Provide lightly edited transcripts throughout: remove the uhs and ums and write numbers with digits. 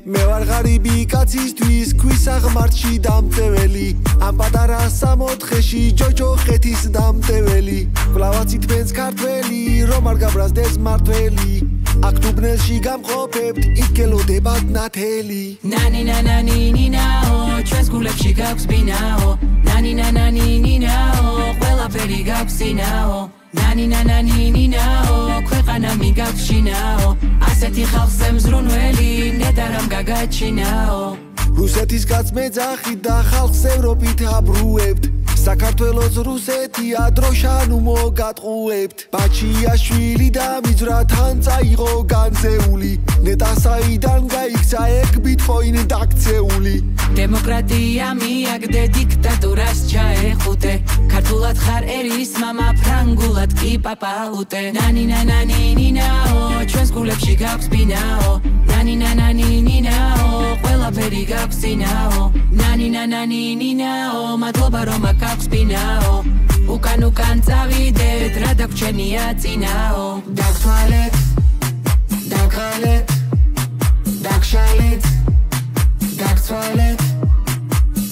მე ვარ ღარიბი კაცისთვის ქვის აღმართში დამტეველი ამ პატარა სამოთხეში ჯოჯოხეთის დამტეველი კლავაც ითმენს ქართველი რომ არ გაბრაზდეს მართველი აქ თუბნელში გამყოფებთ იქ გელოდებათ ნათელი ნანინანანინინაო ჩვენს გულებში გაქვს ბინაო ნანინანანინინაო ყველაფერი გაქვს სინაო ნანინანანინინაო ქვეყანა მიგაქვს შინაო ასეთი ხალხს ემზრუნველი ნეტარამ გაგაჩინაო რუსეთის კაც მეძახი და ხალხს ევროპით აბრუებთ საქართველოს რუსეთია დროშან უმოგატყუებთ ბაჩიაშვილი და მიზრა თან წაიღო განძეული ნეტა საიდან გაიქცა ეგ ბიტკოინ დაქცეული დემოკრატია მიაგდე დიქტატურას ჩაეხუტე ქართულად ხარ ერის მამა ფრანგულად კი პაპალუტე ნანინანანინინაო ჩვენს გულებში გაქვს ბინაო ნანინანანინინაო ყველაფერი გაქვს სინაო ნანინანანინინაო მადლობა რომ გაქვს ბინაო უკან წავიდეთ რა დაგვრჩენია წინაო დაგთვალეთ დაგხალეთ დაგშალეთ დაგცვალეთ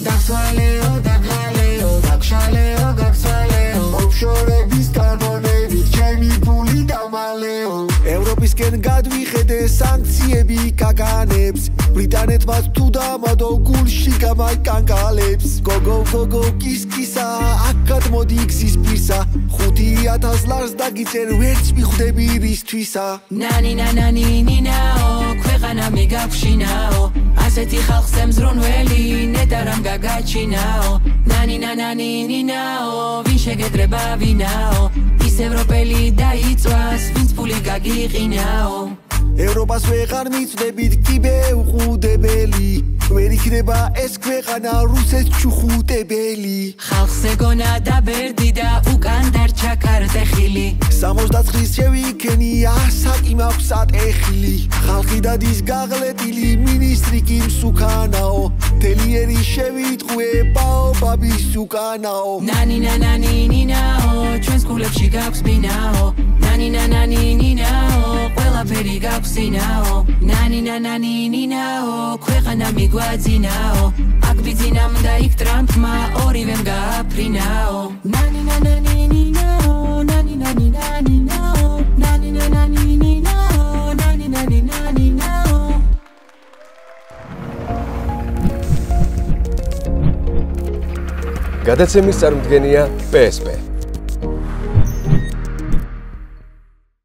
დაგცვალეო დაგხალეო დაგშალეო გაგცვალეო ოფშორების კარბონებით ჩემი ფული დამალეო ევროპისკენ გადვიხედე სანქციები კაკანებს ბრიტანეთმაც თუ დამადო გულში გამაიკანკალებს გოგო კისკისა აქად მოდი გზის პირსა 5000 ლარს დაგიწერ ვერც მიხვდები რისთვისა ნანინანანინინაო ქვეყანა მიგაქვს შინაო ასეთი ხალხს ემზრუნველი ნეტარამ გაგაჩინაო ნანინანანინინაო ვინ შეგედრება ვინაო ის ევროპელი დაიწვას ვინც ფული გაგიყინაო ევროპას ვეღარ მიწდებით კიბე უყუდებელი ვერ იქნება ეს ქვეყანა რუსეთს ჩუხუტებელი ხალხს ეგონა დაბერდი და უკან დარჩა ქარტეხილი 69 შევიქენი ასაკი მაქვს ატეხილი ხალხი დადის გაღლეტილი მინისტრი კი მსუქანაო თელიერი შევიტყვე ბაობაბის უკანაო ნანინანანინინაო ჩვენს გულებში გაქვს ბინაო ნანინანანინინაო ყველაფერი გაქვს სინაო ნანინანანინინაო ქვეყანა მიგვაძინაო აქ ბიძინამ და იქ ტრამპმა ორივემ გააფრინაო ნანინანანინინაო ნანინანინანინაო ნანინანანინინაო ნანინანინანინაო გადაცემის წარმოდგენია PSP